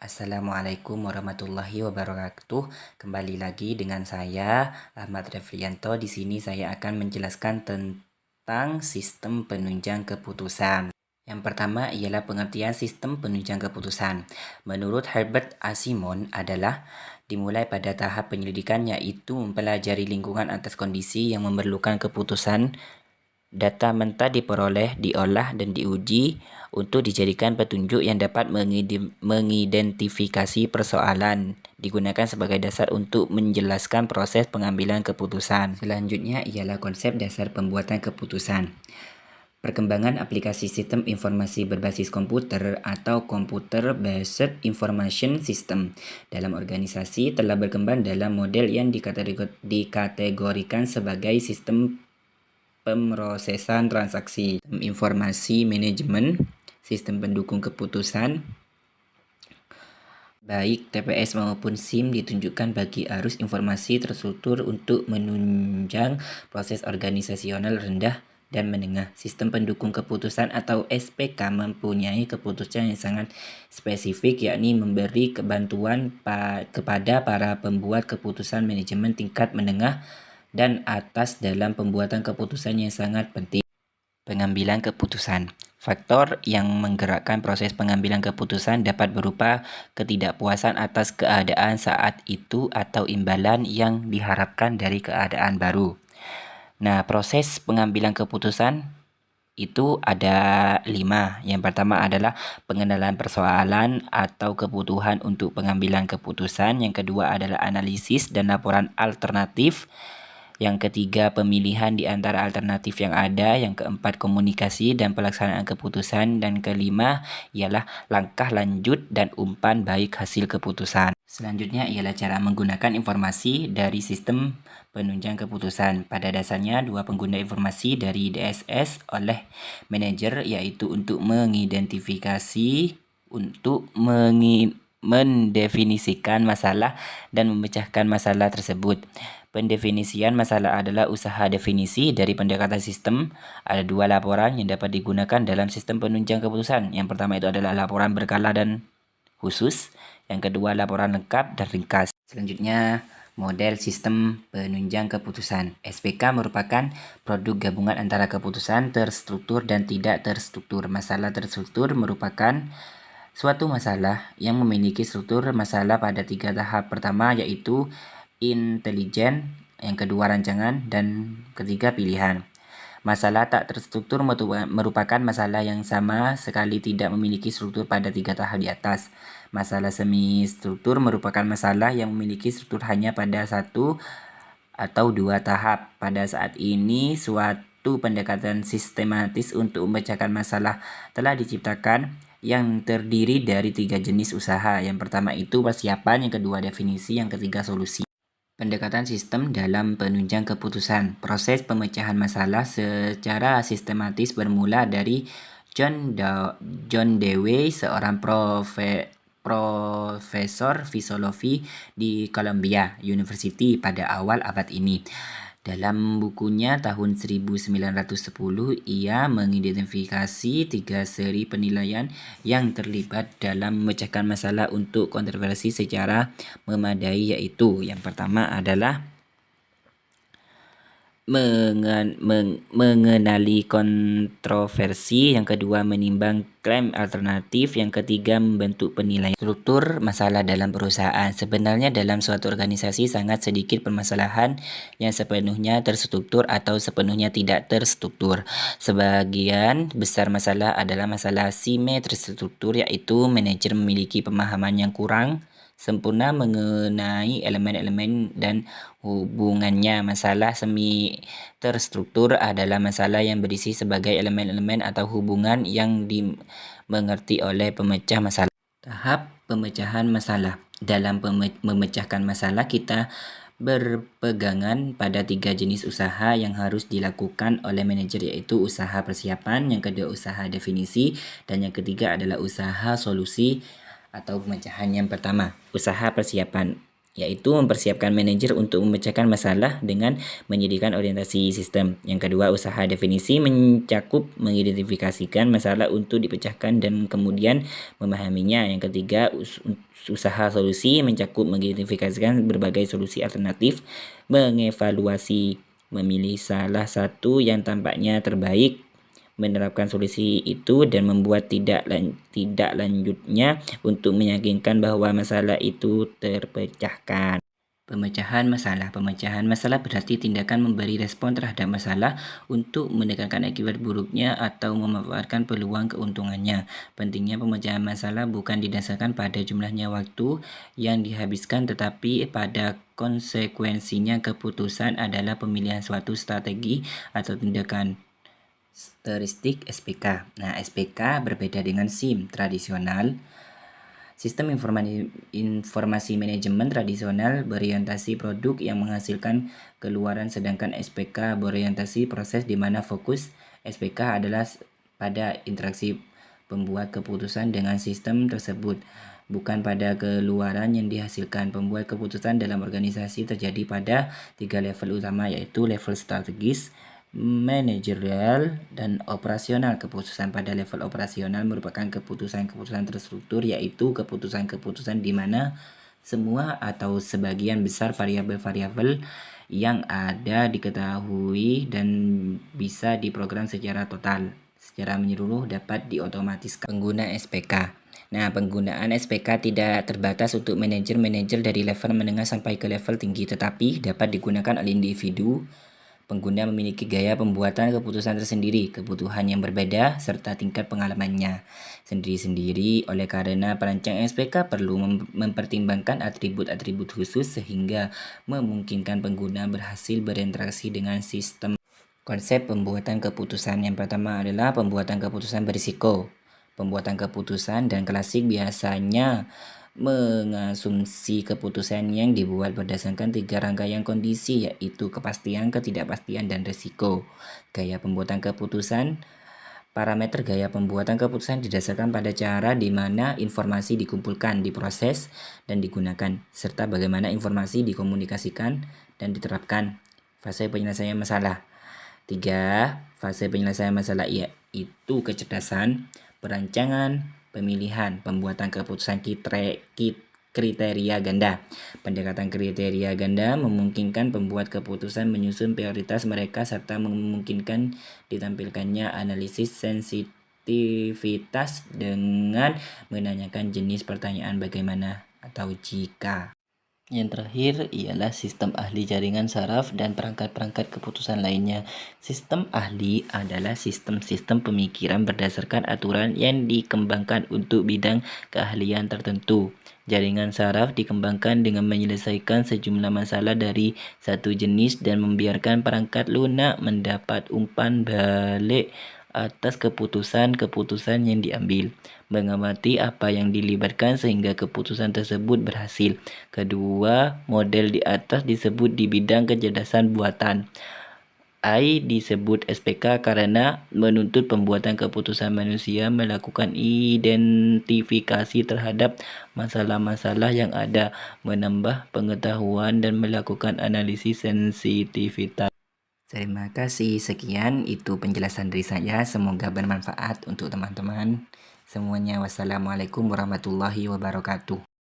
Assalamualaikum warahmatullahi wabarakatuh. Kembali lagi dengan saya Ahmad Refrianto. Di sini saya akan menjelaskan tentang sistem penunjang keputusan. Yang pertama ialah pengertian sistem penunjang keputusan. Menurut Herbert Asimon adalah dimulai pada tahap penyelidikan, yaitu mempelajari lingkungan atas kondisi yang memerlukan keputusan. Data mentah diperoleh, diolah, dan diuji untuk dijadikan petunjuk yang dapat mengidentifikasi persoalan, digunakan sebagai dasar untuk menjelaskan proses pengambilan keputusan. Selanjutnya ialah konsep dasar pembuatan keputusan. Perkembangan aplikasi sistem informasi berbasis komputer atau Computer-Based Information System dalam organisasi telah berkembang dalam model yang dikategorikan sebagai sistem pemrosesan transaksi, informasi manajemen, sistem pendukung keputusan, baik TPS maupun SIM ditunjukkan bagi arus informasi terstruktur untuk menunjang proses organisasional rendah dan menengah. Sistem pendukung keputusan atau SPK mempunyai keputusan yang sangat spesifik, yakni memberi bantuan kepada para pembuat keputusan manajemen tingkat menengah dan atas dalam pembuatan keputusan yang sangat penting. Pengambilan keputusan. Faktor yang menggerakkan proses pengambilan keputusan dapat berupa ketidakpuasan atas keadaan saat itu atau imbalan yang diharapkan dari keadaan baru. Nah, proses pengambilan keputusan itu ada 5. Yang pertama adalah pengenalan persoalan atau kebutuhan untuk pengambilan keputusan. Yang kedua adalah analisis dan laporan alternatif. Yang ketiga, pemilihan di antara alternatif yang ada. Yang keempat, komunikasi dan pelaksanaan keputusan. Dan kelima ialah langkah lanjut dan umpan baik hasil keputusan. Selanjutnya ialah cara menggunakan informasi dari sistem penunjang keputusan. Pada dasarnya, dua pengguna informasi dari DSS oleh manajer, yaitu untuk mengidentifikasi, untuk mendefinisikan masalah dan memecahkan masalah tersebut. Pendefinisian masalah adalah usaha definisi dari pendekatan sistem. Ada 2 laporan yang dapat digunakan dalam sistem penunjang keputusan. Yang pertama itu adalah laporan berkala dan khusus. Yang kedua, laporan lengkap dan ringkas. Selanjutnya, model sistem penunjang keputusan. SPK merupakan produk gabungan antara keputusan terstruktur dan tidak terstruktur. Masalah terstruktur merupakan suatu masalah yang memiliki struktur masalah pada 3 tahap. Pertama yaitu intelijen, yang kedua rancangan, dan ketiga pilihan. Masalah tak terstruktur merupakan masalah yang sama sekali tidak memiliki struktur pada 3 tahap di atas. Masalah semi struktur merupakan masalah yang memiliki struktur hanya pada 1 atau 2 tahap. Pada saat ini, suatu pendekatan sistematis untuk memecahkan masalah telah diciptakan yang terdiri dari 3 jenis usaha. Yang pertama itu persiapan, yang kedua definisi, yang ketiga solusi. Pendekatan sistem dalam penunjang keputusan. Proses pemecahan masalah secara sistematis bermula dari John Dewey, seorang profesor fisiologi di Columbia University pada awal abad ini. Dalam bukunya tahun 1910, ia mengidentifikasi 3 seri penilaian yang terlibat dalam memecahkan masalah untuk kontroversi secara memadai, yaitu yang pertama adalah mengenali kontroversi, yang kedua menimbang klaim alternatif, yang ketiga membentuk penilaian. Struktur masalah dalam perusahaan. Sebenarnya dalam suatu organisasi sangat sedikit permasalahan yang sepenuhnya terstruktur atau sepenuhnya tidak terstruktur. Sebagian besar masalah adalah masalah terstruktur, yaitu manajer memiliki pemahaman yang kurang sempurna mengenai elemen-elemen dan hubungannya. Masalah semi terstruktur adalah masalah yang berisi sebagai elemen-elemen atau hubungan yang dimengerti oleh pemecah masalah. Tahap pemecahan masalah. Dalam memecahkan masalah, kita berpegangan pada 3 jenis usaha yang harus dilakukan oleh manajer, yaitu usaha persiapan, yang kedua usaha definisi, dan yang ketiga adalah usaha solusi atau pemecahan. Yang pertama, usaha persiapan. yaitu mempersiapkan manajer untuk memecahkan masalah dengan menyediakan orientasi sistem. Yang kedua, usaha definisi mencakup mengidentifikasikan masalah untuk dipecahkan dan kemudian memahaminya. Yang ketiga, usaha solusi mencakup mengidentifikasikan berbagai solusi alternatif, mengevaluasi, memilih salah satu yang tampaknya terbaik, menerapkan solusi itu dan membuat tidak lanjutnya untuk meyakinkan bahwa masalah itu terpecahkan. Pemecahan masalah. Pemecahan masalah berarti tindakan memberi respon terhadap masalah untuk menekankan akibat buruknya atau memanfaatkan peluang keuntungannya. Pentingnya pemecahan masalah bukan didasarkan pada jumlahnya waktu yang dihabiskan, tetapi pada konsekuensinya. Keputusan adalah pemilihan suatu strategi atau tindakan. Stereotik SPK. Nah, SPK berbeda dengan SIM tradisional. Sistem informasi manajemen tradisional berorientasi produk yang menghasilkan keluaran, sedangkan SPK berorientasi proses di mana fokus SPK adalah pada interaksi pembuat keputusan dengan sistem tersebut, bukan pada keluaran yang dihasilkan. Pembuat keputusan dalam organisasi terjadi pada 3 level utama, yaitu level strategis, manajerial, dan operasional. Keputusan pada level operasional merupakan keputusan-keputusan terstruktur, yaitu keputusan-keputusan di mana semua atau sebagian besar variabel-variabel yang ada diketahui dan bisa diprogram secara menyeluruh dapat diotomatiskan. Pengguna SPK. Nah, penggunaan SPK tidak terbatas untuk manajer dari level menengah sampai ke level tinggi, tetapi dapat digunakan oleh individu. Pengguna memiliki gaya pembuatan keputusan tersendiri, kebutuhan yang berbeda, serta tingkat pengalamannya sendiri-sendiri. Oleh karena perancang SPK perlu mempertimbangkan atribut-atribut khusus sehingga memungkinkan pengguna berhasil berinteraksi dengan sistem. Konsep pembuatan keputusan yang pertama adalah pembuatan keputusan berisiko. Pembuatan keputusan dan klasik biasanya mengasumsi keputusan yang dibuat berdasarkan 3 rangkaian kondisi, yaitu kepastian, ketidakpastian, dan risiko. Gaya pembuatan keputusan. Parameter gaya pembuatan keputusan didasarkan pada cara di mana informasi dikumpulkan, diproses, dan digunakan, serta bagaimana informasi dikomunikasikan dan diterapkan. Fase penyelesaian masalah. 3. Fase penyelesaian masalah yaitu kecerdasan, perancangan, pemilihan, pembuatan keputusan kriteria ganda. Pendekatan kriteria ganda memungkinkan pembuat keputusan menyusun prioritas mereka serta memungkinkan ditampilkannya analisis sensitivitas dengan menanyakan jenis pertanyaan bagaimana atau jika. Yang terakhir ialah sistem ahli jaringan saraf dan perangkat-perangkat keputusan lainnya. Sistem ahli adalah sistem-sistem pemikiran berdasarkan aturan yang dikembangkan untuk bidang keahlian tertentu. Jaringan saraf dikembangkan dengan menyelesaikan sejumlah masalah dari satu jenis dan membiarkan perangkat lunak mendapat umpan balik atas keputusan-keputusan yang diambil, mengamati apa yang dilibatkan sehingga keputusan tersebut berhasil. Kedua model di atas disebut di bidang kecerdasan buatan. I disebut SPK karena menuntut pembuatan keputusan manusia melakukan identifikasi terhadap masalah-masalah yang ada, menambah pengetahuan dan melakukan analisis sensitivitas. Terima kasih. Sekian itu penjelasan dari saya. Semoga bermanfaat untuk teman-teman semuanya. Wassalamualaikum warahmatullahi wabarakatuh.